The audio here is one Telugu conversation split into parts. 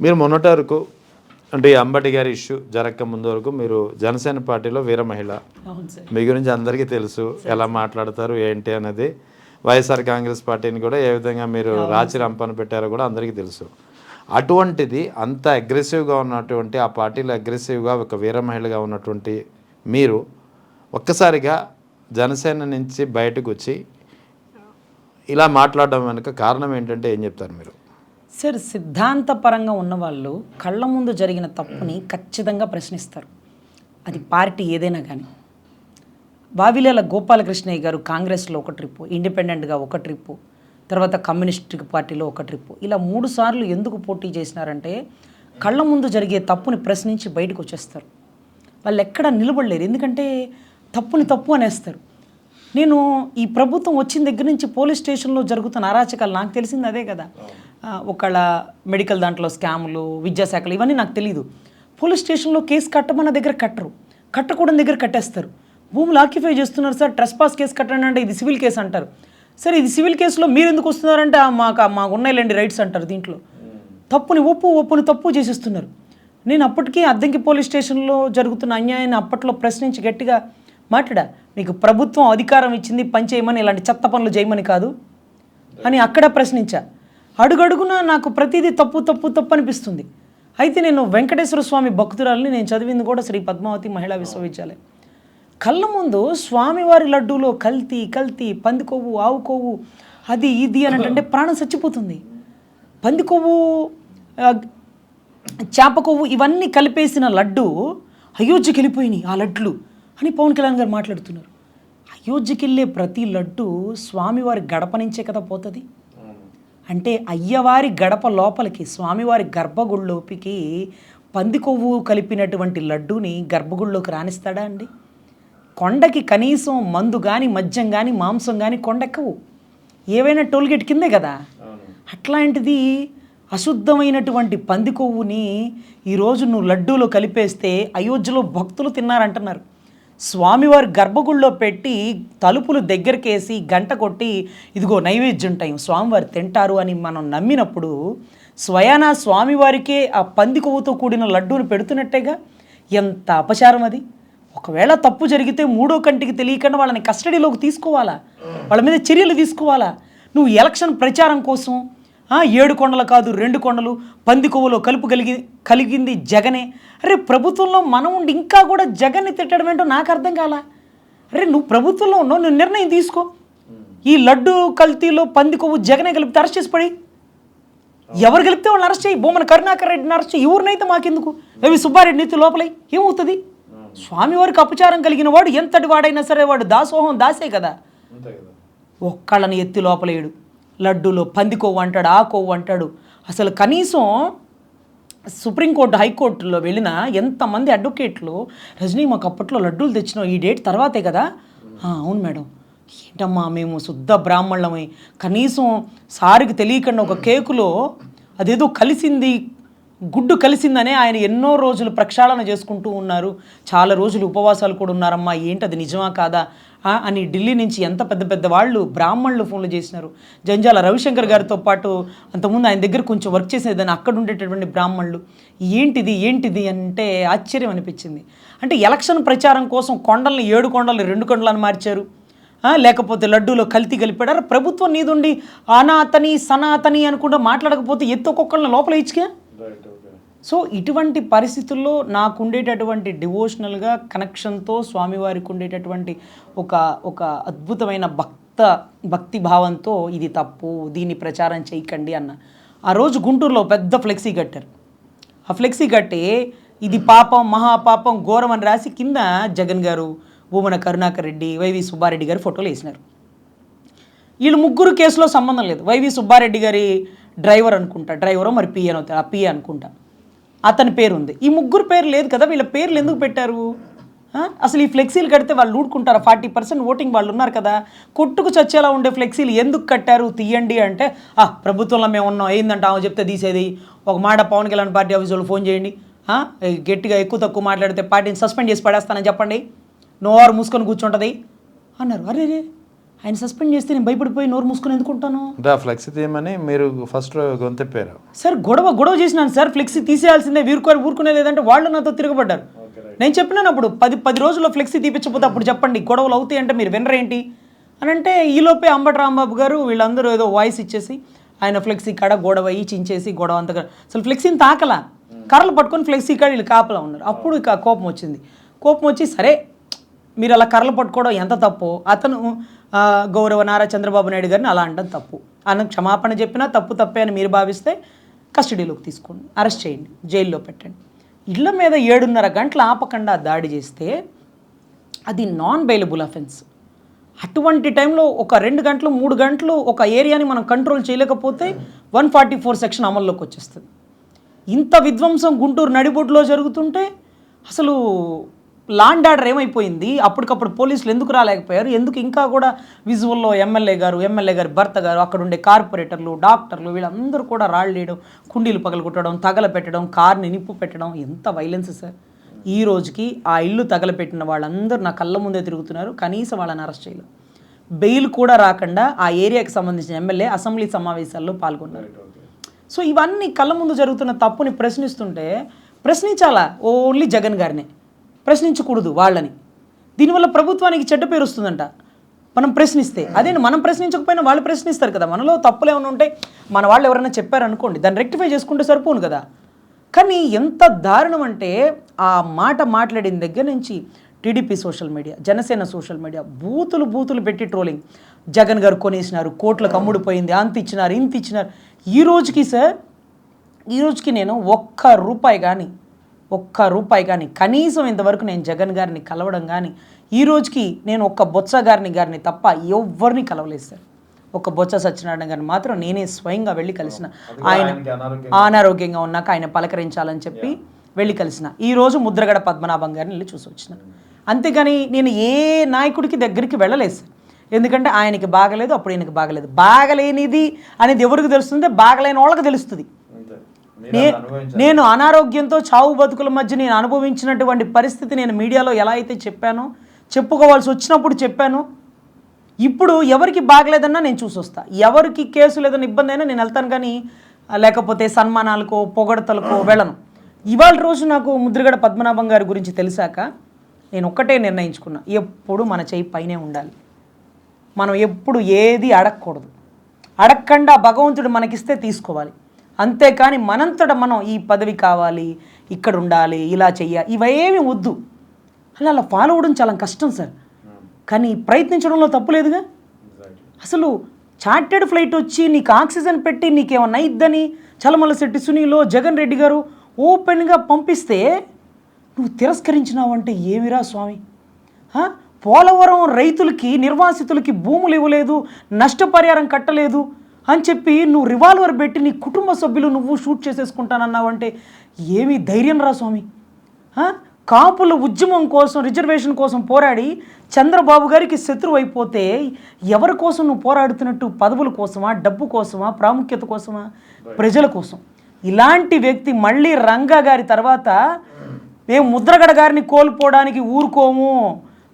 మీరు మొన్నటి వరకు అంటే ఈ అంబటి గారి ఇష్యూ జరగక ముందు వరకు మీరు జనసేన పార్టీలో వీర మహిళ. మీ గురించి అందరికీ తెలుసు, ఎలా మాట్లాడతారు ఏంటి అనేది. వైఎస్ఆర్ కాంగ్రెస్ పార్టీని కూడా ఏ విధంగా మీరు రాచి రంపన పెట్టారో కూడా అందరికీ తెలుసు. అటువంటిది అంత అగ్రెసివ్గా ఉన్నటువంటి ఆ పార్టీలో అగ్రెసివ్గా ఒక వీర మహిళగా ఉన్నటువంటి మీరు ఒక్కసారిగా జనసేన నుంచి బయటకు వచ్చి ఇలా మాట్లాడడం వెనుక కారణం ఏంటంటే ఏం చెప్తారు మీరు? సార్, సిద్ధాంతపరంగా ఉన్నవాళ్ళు కళ్ళ ముందు జరిగిన తప్పుని ఖచ్చితంగా ప్రశ్నిస్తారు, అది పార్టీ ఏదైనా కానీ. వావిలాల గోపాలకృష్ణయ్య గారు కాంగ్రెస్లో ఒక ట్రిప్పు, ఇండిపెండెంట్గా ఒక ట్రిప్పు, తర్వాత కమ్యూనిస్ట్ పార్టీలో ఒక ట్రిప్పు, ఇలా 3 సార్లు ఎందుకు పోటీ చేసినారంటే కళ్ళ ముందు జరిగే తప్పుని ప్రశ్నించి బయటకు వచ్చేస్తారు. వాళ్ళు ఎక్కడ నిలబడలేరు, ఎందుకంటే తప్పుని తప్పు అనేస్తారు. నేను ఈ ప్రభుత్వం వచ్చిన దగ్గర నుంచి పోలీస్ స్టేషన్లో జరుగుతున్న అరాచకాలు నాకు తెలిసింది అదే కదా. ఒకళ్ళ మెడికల్ దాంట్లో స్కాములు, విద్యాశాఖలు, ఇవన్నీ నాకు తెలియదు. పోలీస్ స్టేషన్లో కేసు కట్టమన్న దగ్గర కట్టరు, కట్టకూడని దగ్గర కట్టేస్తారు. భూములు ఆక్యుపై చేస్తున్నారు సార్, ట్రెస్పాస్ కేసు కట్టండి అంటే ఇది సివిల్ కేసు అంటారు. సరే, ఇది సివిల్ కేసులో మీరు ఎందుకు వస్తున్నారంటే మాకు ఉన్నాయిలేండి రైట్స్ అంటారు. దీంట్లో ఒప్పుని తప్పు చేసేస్తున్నారు. నేను అప్పటికీ అద్దంకి పోలీస్ స్టేషన్లో జరుగుతున్న అన్యాయాన్ని అప్పట్లో ప్రశ్నించి గట్టిగా మాట్లాడా. మీకు ప్రభుత్వం అధికారం ఇచ్చింది పని చేయమని, ఇలాంటి చెత్త పనులు చేయమని కాదు అని అక్కడ ప్రశ్నించా. అడుగడుగున నాకు ప్రతిదీ తప్పు అనిపిస్తుంది. అయితే నేను వెంకటేశ్వర స్వామి భక్తురాలని, నేను చదివింది కూడా శ్రీ పద్మావతి మహిళా విశ్వవిద్యాలయం. కళ్ళ ముందు స్వామివారి లడ్డూలో కల్తీ, పంది కొవ్వు, ఆవు కొవ్వు, అది ఇది అని అంటే ప్రాణం చచ్చిపోతుంది. పంది కొవ్వు, చేప కొవ్వు, ఇవన్నీ కలిపేసిన లడ్డు అయోధ్యకి వెళ్ళిపోయినాయి ఆ లడ్లు అని పవన్ కళ్యాణ్ గారు మాట్లాడుతున్నారు. అయోధ్యకి వెళ్ళే ప్రతి లడ్డు స్వామివారి గడప నుంచే కదా పోతుంది. అంటే అయ్యవారి గడప లోపలికి, స్వామివారి గర్భగుడిలోకి పంది కొవ్వు కలిపినటువంటి లడ్డూని గర్భగుడిలోకి రాణిస్తాడా అండి? కొండకి కనీసం మందు కానీ, మద్యం కానీ, మాంసం కానీ కొండెక్కవు, ఏవైనా టోల్గేట్ కిందే కదా. అట్లాంటిది అశుద్ధమైనటువంటి పంది కొవ్వుని ఈరోజు నువ్వు లడ్డూలో కలిపేస్తే అయోధ్యలో భక్తులు తిన్నారంటున్నారు. స్వామివారి గర్భగుడిలో పెట్టి తలుపులు దగ్గరకేసి గంట కొట్టి ఇదిగో నైవేద్యం టైం స్వామివారు తింటారు అని మనం నమ్మినప్పుడు స్వయానా స్వామివారికే ఆ పంది కొవ్వుతో కూడిన లడ్డూను పెడుతున్నట్టేగా. ఎంత అపచారం అది. ఒకవేళ తప్పు జరిగితే 3వ కంటికి తెలియకుండా వాళ్ళని కస్టడీలోకి తీసుకోవాలా, వాళ్ళ మీద చర్యలు తీసుకోవాలా. నువ్వు ఎలక్షన్ ప్రచారం కోసం 7 కొండలు కాదు 2 కొండలు పంది కొవ్వులో కలుపు కలిగింది జగనే. అరే, ప్రభుత్వంలో మనం ఉండి ఇంకా కూడా జగన్ని తిట్టడం ఏంటో నాకు అర్థం కాలా. అరే, నువ్వు ప్రభుత్వంలో ఉన్నావు, నువ్వు నిర్ణయం తీసుకో. ఈ లడ్డు కల్తీలో పంది కొవ్వు జగనే కలిపితే అరెస్ట్ చేసి పడి, ఎవరు కలిపితే వాళ్ళని అరెస్ట్ చేయి. బొమ్మన కరుణాకర్ రెడ్డిని అరెస్ట్ చేయి, ఎవరినైతే మాకెందుకు. రవి సుబ్బారెడ్డి నీతి లోపలై ఏమవుతుంది? స్వామివారికి అపచారం కలిగిన వాడు ఎంతటి వాడైనా సరే వాడు దాసోహం దాసే కదా. ఒక్కళ్ళని ఎత్తి లోపలేడు, లడ్డూలో పంది కొవ్వు అంటాడు, ఆ కొవ్వు అంటాడు. అసలు కనీసం సుప్రీంకోర్టు, హైకోర్టులో వెళ్ళిన ఎంతమంది అడ్వకేట్లు, రజనీ మాకు అప్పట్లో లడ్డూలు తెచ్చినాం, ఈ డేట్ తర్వాతే కదా. అవును మేడం, ఏంటమ్మా మేము శుద్ధ బ్రాహ్మణులమై, కనీసం సారికి తెలియకుండా ఒక కేకులో అదేదో కలిసింది, గుడ్డు కలిసిందనే ఆయన ఎన్నో రోజులు ప్రక్షాళన చేసుకుంటూ ఉన్నారు, చాలా రోజులు ఉపవాసాలు కూడా ఉన్నారమ్మా, ఏంటి అది నిజమా కాదా అని ఢిల్లీ నుంచి ఎంత పెద్ద వాళ్ళు బ్రాహ్మణులు ఫోన్లు చేసినారు. జంజాల రవిశంకర్ గారితో పాటు అంతకుముందు ఆయన దగ్గర కొంచెం వర్క్ చేసేదని అక్కడ ఉండేటటువంటి బ్రాహ్మణులు ఏంటిది అంటే ఆశ్చర్యం అనిపించింది. అంటే ఎలక్షన్ ప్రచారం కోసం కొండల్ని 7 కొండలు 2 కొండలను మార్చారు, లేకపోతే లడ్డూలో కల్తీ కలిపాడారు. ప్రభుత్వం నీదుండి అనాతని సనాతని అనుకుంటూ మాట్లాడకపోతే ఎత్తు ఒక్కొక్కళ్ళని లోపల ఇచ్చుగా. సో ఇటువంటి పరిస్థితుల్లో నాకు ఉండేటటువంటి డివోషనల్గా కనెక్షన్తో స్వామివారికి ఉండేటటువంటి ఒక అద్భుతమైన భక్తి భావంతో ఇది తప్పు, దీన్ని ప్రచారం చేయకండి అన్న. ఆ రోజు గుంటూరులో పెద్ద ఫ్లెక్సీ కట్టారు. ఆ ఫ్లెక్సీ కట్టి ఇది పాపం, మహాపాపం, ఘోరం అని రాసి కింద జగన్ గారు, భూమన కరుణాకర్ రెడ్డి, వైవి సుబ్బారెడ్డి గారి ఫోటోలు వేసినారు. వీళ్ళు ముగ్గురు కేసులో సంబంధం లేదు. వైవి సుబ్బారెడ్డి గారి డ్రైవర్ అనుకుంటా, డ్రైవరో మరి పిఏ అనుకుంటా, అతని పేరు ఉంది. ఈ ముగ్గురు పేరు లేదు కదా. వీళ్ళ పేర్లు ఎందుకు పెట్టారు? అసలు ఈ ఫ్లెక్సీలు కడితే వాళ్ళు ఊడుకుంటారా? 40% ఓటింగ్ వాళ్ళు ఉన్నారు కదా. కొట్టుకు చచ్చేలా ఉండే ఫ్లెక్సీలు ఎందుకు కట్టారు? తీయండి అంటే ప్రభుత్వంలో మేము ఉన్నాం, ఏందంటే ఆమె చెప్తే తీసేది. ఒక మాట పవన్ కళ్యాణ్ పార్టీ ఆఫీస్ వాళ్ళు ఫోన్ చేయండి, గట్టిగా ఎక్కువ తక్కువ మాట్లాడితే పార్టీని సస్పెండ్ చేసి పడేస్తానని చెప్పండి, నోరు మూసుకొని కూర్చుంటుంది అన్నారు. అరే, ఆయన సస్పెండ్ చేస్తే నేను భయపడిపోయి నోరు మూసుకొని ఎందుకుంటాను? అంటే ఆ ఫ్లెక్సీ తీయమని మీరు ఫస్ట్ గొంతెప్పారు. సార్ గొడవ చేసినాను సార్, ఫ్లెక్సీ తీసేయాల్సిందే, ఊరుకునే లేదంటే వాళ్ళు నాతో తిరగబడ్డారు. నేను చెప్పినాను అప్పుడు 10 రోజుల్లో ఫ్లెక్సీ తీపించకపోతే అప్పుడు చెప్పండి, గొడవలు అవుతాయి అంటే మీరు వినరేంటి అని అంటే, ఈలోపే అంబటి రాంబాబు గారు వీళ్ళందరూ ఏదో వాయిస్ ఇచ్చేసి ఆయన ఫ్లెక్సీ కాడ గొడవ అయ్యి చించేసి గొడవ అంతగా అసలు ఫ్లెక్సీని తాకలా, కర్రలు పట్టుకొని ఫ్లెక్సీ కాడ వీళ్ళు కాపలా ఉన్నారు. అప్పుడు ఇక కోపం వచ్చి సరే మీరు అలా కర్రలు పట్టుకోవడం ఎంత తప్పు, అతను గౌరవ నారా చంద్రబాబు నాయుడు గారిని అలా అనడం తప్పు, అన్న క్షమాపణ చెప్పినా తప్పే అని మీరు భావిస్తే కస్టడీలోకి తీసుకోండి, అరెస్ట్ చేయండి, జైల్లో పెట్టండి. ఇళ్ల మీద 7:30 గంటలు ఆపకుండా దాడి చేస్తే అది నాన్ బెయిలబుల్ అఫెన్స్. అటువంటి టైంలో ఒక 2 గంటలు 3 గంటలు ఒక ఏరియాని మనం కంట్రోల్ చేయలేకపోతే 144 సెక్షన్ అమల్లోకి వచ్చేస్తుంది. ఇంత విధ్వంసం గుంటూరు నడిబొడ్డులో జరుగుతుంటే అసలు లాండ్ ఆర్డర్ ఏమైపోయింది, అప్పటికప్పుడు పోలీసులు ఎందుకు రాలేకపోయారు, ఎందుకు ఇంకా కూడా విజువల్లో ఎమ్మెల్యే గారి భర్త గారు, అక్కడ ఉండే కార్పొరేటర్లు, డాక్టర్లు వీళ్ళందరూ కూడా రాళ్ళు వేయడం, కుండీలు పగలగొట్టడం, తగలపెట్టడం, కార్ని నిప్పు పెట్టడం, ఎంత వైలెన్స్ సార్. ఈ రోజుకి ఆ ఇల్లు తగలపెట్టిన వాళ్ళందరూ నా కళ్ళ ముందే తిరుగుతున్నారు, కనీసం వాళ్ళని అరెస్ట్ చేయలేదు. బెయిల్ కూడా రాకుండా ఆ ఏరియాకి సంబంధించిన ఎమ్మెల్యే అసెంబ్లీ సమావేశాల్లో పాల్గొన్నారు. సో ఇవన్నీ కళ్ళ ముందు జరుగుతున్న తప్పుని ప్రశ్నిస్తుంటే, ప్రశ్నించాలా ఓన్లీ జగన్ గారినే, ప్రశ్నించకూడదు వాళ్ళని. దీనివల్ల ప్రభుత్వానికి చెడ్డ పేరు వస్తుందంట మనం ప్రశ్నిస్తే. అదే మనం ప్రశ్నించకపోయినా వాళ్ళు ప్రశ్నిస్తారు కదా, మనలో తప్పులు ఏమైనా ఉంటే మన వాళ్ళు ఎవరైనా చెప్పారనుకోండి, దాన్ని రెక్టిఫై చేసుకుంటే సరిపోను కదా. కానీ ఎంత దారుణం అంటే ఆ మాట మాట్లాడిన దగ్గర నుంచి TDP social media, Janasena social media బూతులు పెట్టి ట్రోలింగ్, జగన్ గారు కొనేసినారు, కోట్లకు అమ్ముడుపోయింది, అంత ఇచ్చినారు, ఇంత ఇచ్చినారు. ఈ రోజుకి నేను ఒక్క రూపాయి కానీ కనీసం ఇంతవరకు నేను జగన్ గారిని కలవడం కానీ, ఈ రోజుకి నేను ఒక్క బొత్స గారిని తప్ప ఎవరిని కలవలేదు సార్. ఒక బొత్స సత్యనారాయణ గారిని మాత్రం నేనే స్వయంగా వెళ్ళి కలిసిన. ఆయన అనారోగ్యంగా ఉన్నాక ఆయన పలకరించాలని చెప్పి వెళ్ళి కలిసిన. ఈరోజు ముద్రగడ పద్మనాభం గారిని వెళ్ళి చూసి వచ్చిన. అంతేగాని నేను ఏ నాయకుడికి దగ్గరికి వెళ్ళలేదు సార్. ఎందుకంటే ఆయనకి బాగలేదు, అప్పుడు ఈయనకి బాగలేదు. బాగలేనిది అనేది ఎవరికి తెలుస్తుంది? బాగలేని వాళ్ళకి తెలుస్తుంది. నేను అనారోగ్యంతో చావు బతుకుల మధ్య నేను అనుభవించినటువంటి పరిస్థితి నేను మీడియాలో ఎలా అయితే చెప్పానో, చెప్పుకోవాల్సి వచ్చినప్పుడు చెప్పాను. ఇప్పుడు ఎవరికి బాగలేదన్నా నేను చూసి వస్తా, ఎవరికి కేసు లేదన్న ఇబ్బంది అయినా నేను వెళ్తాను, కానీ లేకపోతే సన్మానాలకో పొగడతలకో వెళ్ళను. ఇవాళ రోజు నాకు ముద్రగడ పద్మనాభం గారి గురించి తెలిసాక నేను ఒక్కటే నిర్ణయించుకున్నా, ఎప్పుడు మన చేయి పైనే ఉండాలి. మనం ఎప్పుడు ఏది అడగకూడదు. అడగకుండా భగవంతుడు మనకిస్తే తీసుకోవాలి. అంతేకాని మనంతట మనం ఈ పదవి కావాలి, ఇక్కడ ఉండాలి, ఇలా చెయ్యాలి, ఇవేమీ వద్దు. అలా ఫాలో అవ్వడం చాలా కష్టం సార్. కానీ ప్రయత్నించడంలో తప్పులేదుగా. అసలు చార్టెడ్ ఫ్లైట్ వచ్చి నీకు ఆక్సిజన్ పెట్టి నీకేమన్నా ఇద్దని చలమలశెట్టి సునీలో జగన్ రెడ్డి గారు ఓపెన్గా పంపిస్తే నువ్వు తిరస్కరించినావంటే ఏమిరా స్వామి? పోలవరం రైతులకి, నిర్వాసితులకి భూములు ఇవ్వలేదు, నష్టపరిహారం కట్టలేదు అని చెప్పి నువ్వు రివాల్వర్ పెట్టి నీ కుటుంబ సభ్యులు నువ్వు షూట్ చేసేసుకుంటానన్నావంటే ఏమి ధైర్యం రా స్వామి? కాపుల ఉద్యమం కోసం, రిజర్వేషన్ కోసం పోరాడి చంద్రబాబు గారికి శత్రువు అయిపోతే ఎవరి కోసం నువ్వు పోరాడుతున్నట్టు? పదవుల కోసమా, డబ్బు కోసమా, ప్రాముఖ్యత కోసమా? ప్రజల కోసం. ఇలాంటి వ్యక్తి మళ్ళీ రంగా గారి తర్వాత మేము ముద్రగడ గారిని కోల్పోవడానికి ఊరుకోము,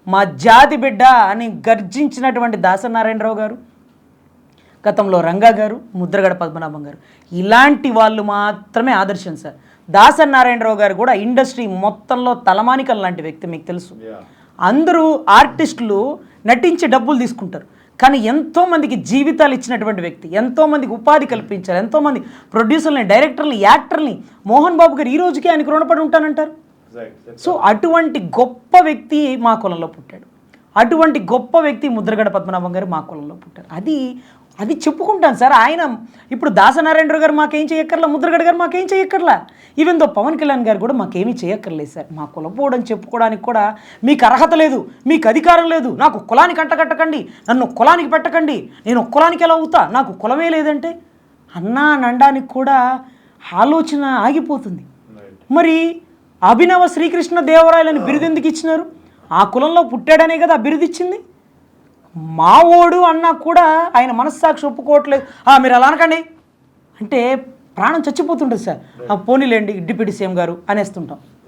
మా జాతి బిడ్డ అని గర్జించినటువంటి దాసనారాయణరావు గారు, గతంలో రంగా గారు, ముద్రగడ పద్మనాభం గారు, ఇలాంటి వాళ్ళు మాత్రమే ఆదర్శం సార్. దాసనారాయణరావు గారు కూడా ఇండస్ట్రీ మొత్తంలో తలమానికం లాంటి వ్యక్తి, మీకు తెలుసు. అందరూ ఆర్టిస్టులు నటించి డబ్బులు తీసుకుంటారు, కానీ ఎంతోమందికి జీవితాలు ఇచ్చినటువంటి వ్యక్తి, ఎంతోమందికి ఉపాధి కల్పించారు, ఎంతోమంది ప్రొడ్యూసర్ని, డైరెక్టర్ని, యాక్టర్ని. మోహన్ బాబు గారు ఈ రోజుకి ఆయనకు రుణపడి ఉంటానంటారు. సో అటువంటి గొప్ప వ్యక్తి మా కులంలో పుట్టాడు. అటువంటి గొప్ప వ్యక్తి ముద్రగడ పద్మనాభం గారు మా కులంలో పుట్టారు. అది చెప్పుకుంటాను సార్. ఆయన ఇప్పుడు దాసనారాయణరావు గారు మాకేం చేయక్కర్లా, ముద్రగడ గారు మాకేం చేయక్కర్లా, ఈవెన్ దో పవన్ కళ్యాణ్ గారు కూడా మాకేమీ చేయక్కర్లేదు సార్. మా కులపోవడం చెప్పుకోవడానికి కూడా మీకు అర్హత లేదు, మీకు అధికారం లేదు. నాకు కులానికి అంటకట్టకండి, నన్ను కులానికి పెట్టకండి, నేను కులానికి ఎలా అవుతా, నాకు కులమే లేదంటే అన్నా అనడానికి కూడా ఆలోచన ఆగిపోతుంది. మరి అభినవ శ్రీకృష్ణ దేవరాయలని బిరుదు ఎందుకు ఇచ్చినారు? ఆ కులంలో పుట్టాడనే కదా ఆ బిరుదు ఇచ్చింది. మావోడు అన్నా కూడా ఆయన మనస్సాక్షి ఒప్పుకోవట్లేదు. మీరు అలా అనకండి అంటే ప్రాణం చచ్చిపోతుంటుంది సార్. పోనీలేండి డిప్యూటీ సీఎం గారు అనేస్తుంటాం.